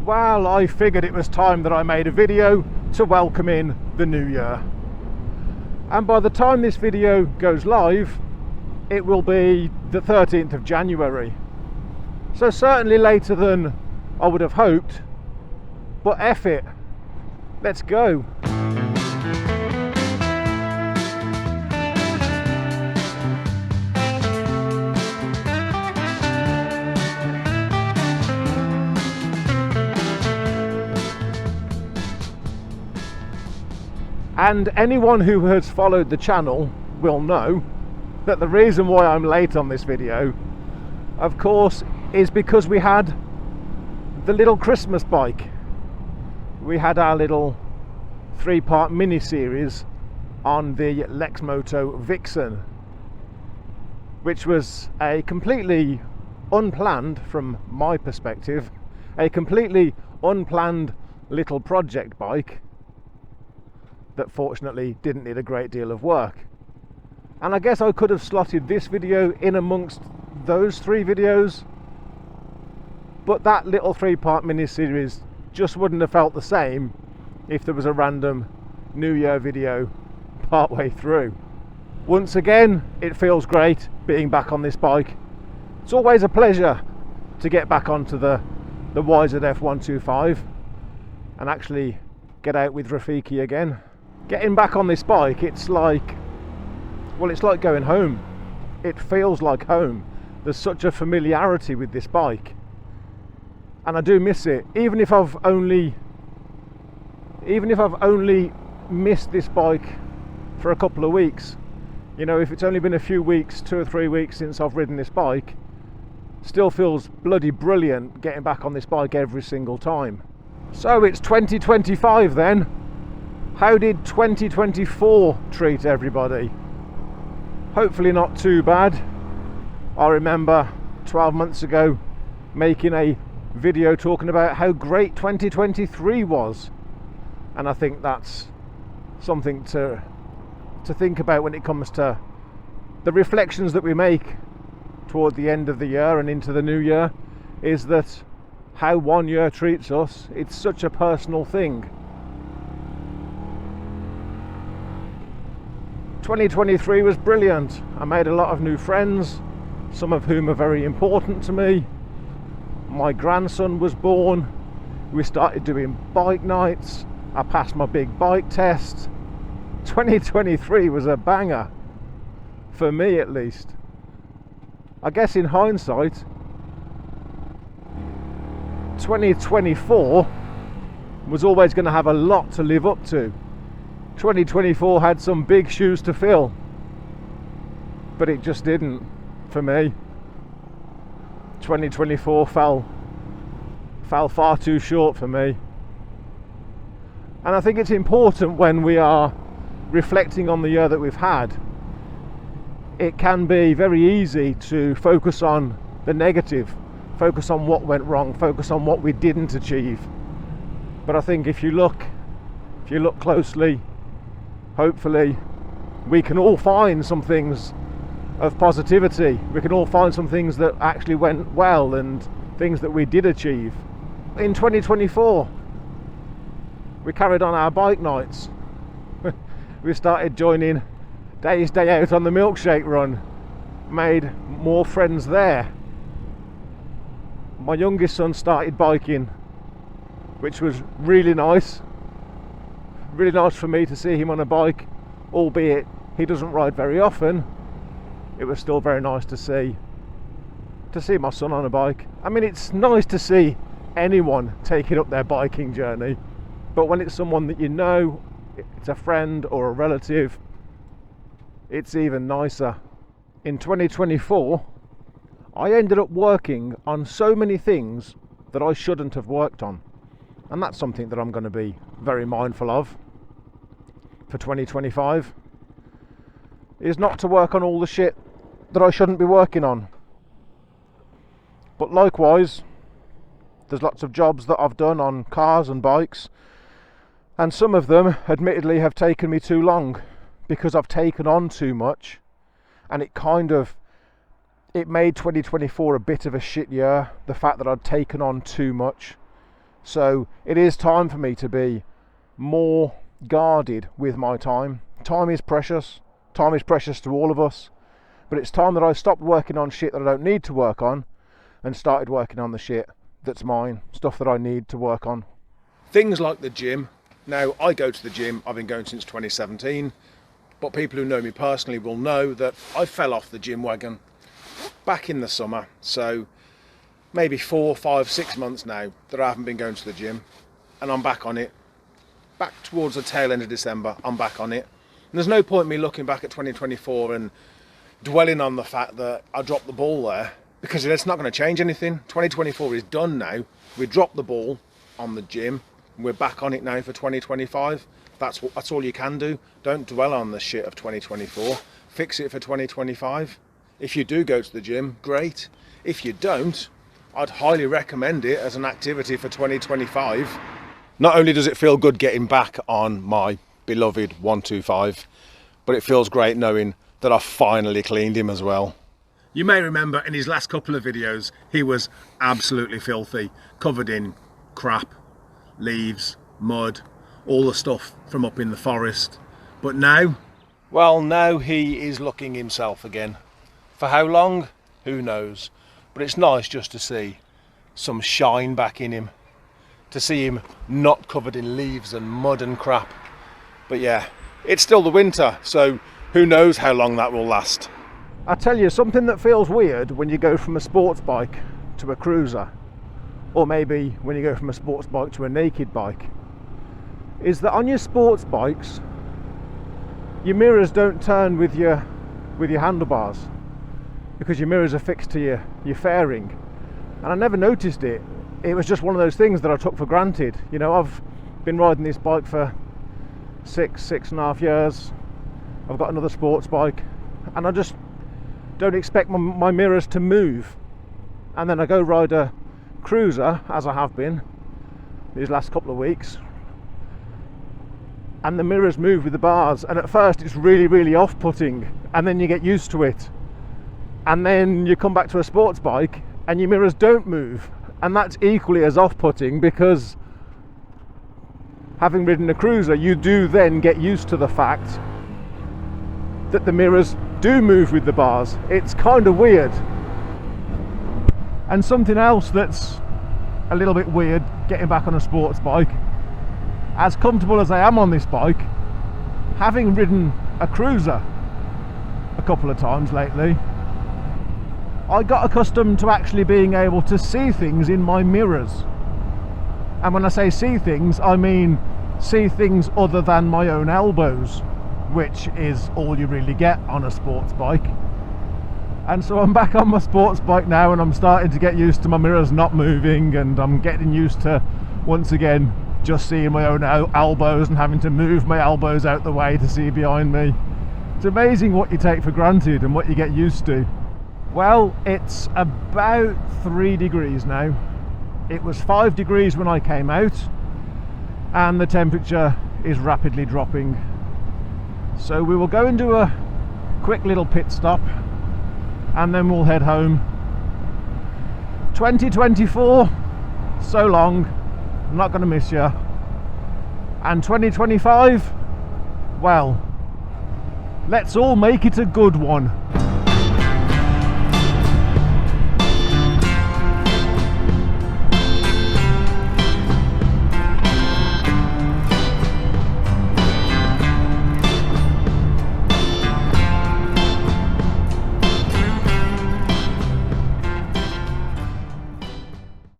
well, I figured it was time that I made a video to welcome in the new year. And by the time this video goes live, it will be the 13th of January. So certainly later than I would have hoped, but F it, let's go. And anyone who has followed the channel will know that the reason why I'm late on this video, of course, is because we had the little Christmas bike. We had our little 3-part mini-series on the Lexmoto Vixen, which was a completely unplanned, from my perspective, a completely unplanned little project bike that fortunately didn't need a great deal of work. And I guess I could have slotted this video in amongst those 3 videos, but that little 3-part mini-series just wouldn't have felt the same if there was a random New Year video partway through. Once again, it feels great being back on this bike. It's always a pleasure to get back onto the YZF 125 and actually get out with Rafiki again. Getting back on this bike, it's like going home. It feels like home. There's such a familiarity with this bike, and I do miss it. Even if I've only missed this bike for a couple of weeks, you know, if it's only been a few weeks, 2 or 3 weeks since I've ridden this bike, still feels bloody brilliant getting back on this bike every single time. So it's 2025 then. How did 2024 treat everybody? Hopefully not too bad. I remember 12 months ago making a video talking about how great 2023 was, and I think that's something to think about when it comes to the reflections that we make toward the end of the year and into the new year, is that how one year treats us, it's such a personal thing. 2023 was brilliant. I made a lot of new friends, some of whom are very important to me. My grandson was born. We started doing bike nights. I passed my big bike test. 2023 was a banger, for me at least. I guess in hindsight, 2024 was always going to have a lot to live up to. 2024 had some big shoes to fill, but it just didn't for me. 2024 fell far too short for me. And I think it's important when we are reflecting on the year that we've had, it can be very easy to focus on the negative, focus on what went wrong, focus on what we didn't achieve. But I think if you look closely, hopefully we can all find some things of positivity. We can all find some things that actually went well and things that we did achieve. In 2024, we carried on our bike nights. We started joining day out on the milkshake run, made more friends there. My youngest son started biking, which was really nice. Really nice for me to see him on a bike, albeit he doesn't ride very often. It was still very nice to see my son on a bike. I mean, it's nice to see anyone taking up their biking journey, but when it's someone that you know, it's a friend or a relative, it's even nicer. In 2024, I ended up working on so many things that I shouldn't have worked on, and that's something that I'm going to be very mindful of for 2025, is not to work on all the shit that I shouldn't be working on. But likewise, there's lots of jobs that I've done on cars and bikes, and some of them admittedly have taken me too long because I've taken on too much, and it made 2024 a bit of a shit year, the fact that I'd taken on too much. So it is time for me to be more guarded with my time. Time is precious. Time is precious to all of us. But it's time that I stopped working on shit that I don't need to work on and started working on the shit that's mine, stuff that I need to work on. Things like the gym. Now, I go to the gym. I've been going since 2017. But people who know me personally will know that I fell off the gym wagon back in the summer. So maybe 4, 5, 6 months now that I haven't been going to the gym, and I'm back on it. Back towards the tail end of December, I'm back on it. And there's no point me looking back at 2024 and dwelling on the fact that I dropped the ball there, because it's not going to change anything. 2024 is done now. We dropped the ball on the gym, and we're back on it now for 2025. That's all you can do. Don't dwell on the shit of 2024. Fix it for 2025. If you do go to the gym, great. If you don't, I'd highly recommend it as an activity for 2025. Not only does it feel good getting back on my beloved 125, but it feels great knowing that I finally cleaned him as well. You may remember in his last couple of videos, he was absolutely filthy, covered in crap, leaves, mud, all the stuff from up in the forest. But now, well, now he is looking himself again. For how long? Who knows? But it's nice just to see some shine back in him, to see him not covered in leaves and mud and crap. But yeah, it's still the winter, so who knows how long that will last. I tell you, something that feels weird when you go from a sports bike to a cruiser, or maybe when you go from a sports bike to a naked bike, is that on your sports bikes, your mirrors don't turn with your handlebars, because your mirrors are fixed to your fairing. And I never noticed it. It was just one of those things that I took for granted. You know, I've been riding this bike for 6.5 years. I've got another sports bike, and I just don't expect my mirrors to move. And then I go ride a cruiser, as I have been these last couple of weeks, and the mirrors move with the bars, and at first it's really, really off-putting, and then you get used to it, and then you come back to a sports bike and your mirrors don't move, and that's equally as off-putting, because having ridden a cruiser, you do then get used to the fact that the mirrors do move with the bars. It's kind of weird. And something else that's a little bit weird getting back on a sports bike, as comfortable as I am on this bike, having ridden a cruiser a couple of times lately, I got accustomed to actually being able to see things in my mirrors. And when I say see things, I mean see things other than my own elbows, which is all you really get on a sports bike. And so I'm back on my sports bike now, and I'm starting to get used to my mirrors not moving, and I'm getting used to, once again, just seeing my own elbows and having to move my elbows out the way to see behind me. It's amazing what you take for granted and what you get used to. Well, it's about 3 degrees now. It was 5 degrees when I came out, and the temperature is rapidly dropping. So we will go and do a quick little pit stop, and then we'll head home. 2024, so long, I'm not going to miss you. And 2025, well, let's all make it a good one.